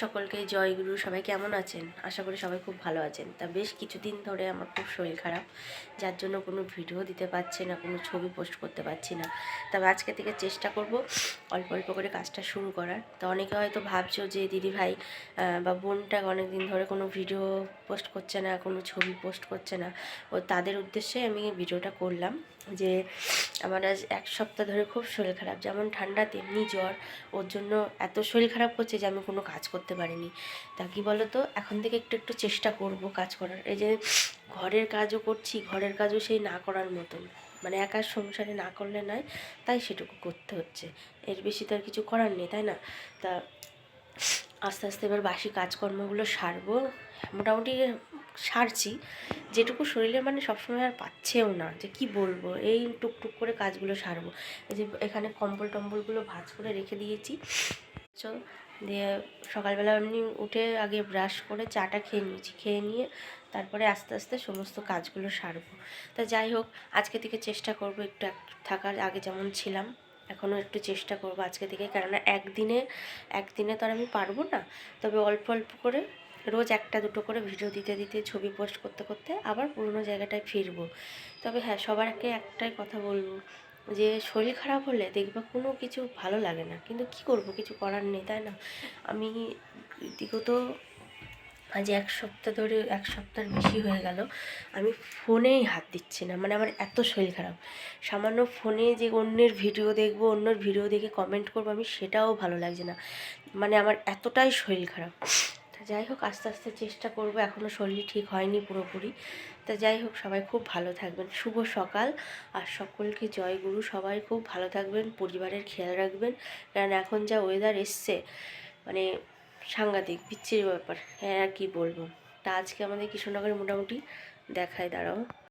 সকলকে জয়গুরু। সবাই কেমন আছেন? আশা করি সবাই খুব ভালো আছেন। তা বেশ কিছুদিন ধরে আমার খুব শরীর খারাপ, যার জন্য কোনো ভিডিও দিতে পারছি না, কোনো ছবি পোস্ট করতে পারছি না। তবে আজকে থেকে চেষ্টা করব অল্প অল্প করে কাজটা শুরু করার। তো অনেকে হয়তো ভাবছো যে দিদি ভাই বা বোনটা অনেক দিন ধরে কোনো ভিডিও পোস্ট করছে না, কোনো ছবি পোস্ট করছে না। ও তাদের উদ্দেশ্যে আমি ভিডিওটা করলাম যে আমার আজ এক সপ্তাহ ধরে খুব শরীর খারাপ, যেমন ঠান্ডা তেমনি জ্বর। ওর জন্য এত শরীর খারাপ করছে যে আমি কোনো কাজ করতে পারিনি। তা কী বলো তো, এখন থেকে একটু একটু চেষ্টা করব কাজ করার। এই যে ঘরের কাজও করছি, ঘরের কাজও সেই না করার মতন, মানে একা সংসারে না করলে নয়, তাই সেটুকু করতে হচ্ছে। এর বেশি তো আর কিছু করার নেই, তাই না? তা আস্তে আস্তে এবার বাসি কাজকর্মগুলো সারবো। মোটামুটি সারছি, যেটুকু শরীরে মানে সবসময় আর পাচ্ছেও না, যে কি বলবো, এই টুকটুক করে কাজগুলো সারবো। এই যে এখানে কম্বল টম্বলগুলো ভাঁজ করে রেখে দিয়েছি। তো দিয়ে সকালবেলা এমনি উঠে আগে ব্রাশ করে চাটা খেয়ে নিয়েছি, খেয়ে নিয়ে তারপরে আস্তে আস্তে সমস্ত কাজগুলো সারবো। তা যাই হোক, আজকে থেকে চেষ্টা করবো একটু থাকার, আগে যেমন ছিলাম এখনও একটু চেষ্টা করবো আজকে থেকে। কেননা একদিনে তো আর আমি পারবো না। তবে অল্প অল্প করে রোজ একটা দুটো করে ভিডিও দিতে দিতে, ছবি পোস্ট করতে করতে আবার পুরোনো জায়গাটায় ফিরবো। তবে হ্যাঁ, সবারকে একটাই কথা বলবো, যে শরীর খারাপ হলে দেখবে কোনো কিছু ভালো লাগে না, কিন্তু কি করব, কিছু করার নেই, তাই না? আমি বিগত আজ এক সপ্তাহের বেশি হয়ে গেল আমি ফোনেই হাত দিচ্ছি না। মানে আমার এত শরীর খারাপ, সামান্য ফোনে যে অন্যের ভিডিও দেখবো, অন্যের ভিডিও দেখে কমেন্ট করবো, আমি সেটাও ভালো লাগছে না। মানে আমার এতটাই শরীর খারাপ। তা যাই হোক, আস্তে আস্তে চেষ্টা করব, এখনও শরীর ঠিক হয়নি পুরোপুরি। তা যাই হোক, সবাই খুব ভালো থাকবেন। শুভ সকাল, আর সকলকে জয় গুরু। সবাই খুব ভালো থাকবেন, পরিবারের খেয়াল রাখবেন, কারণ এখন যা ওয়েদার এসছে, মানে সাংঘাতিক বিচ্ছিরি ব্যাপার। হ্যাঁ, আর কী বলবো। তা আজকে আমাদের কৃষ্ণনগরে মোটামুটি দেখায়, দাঁড়াও।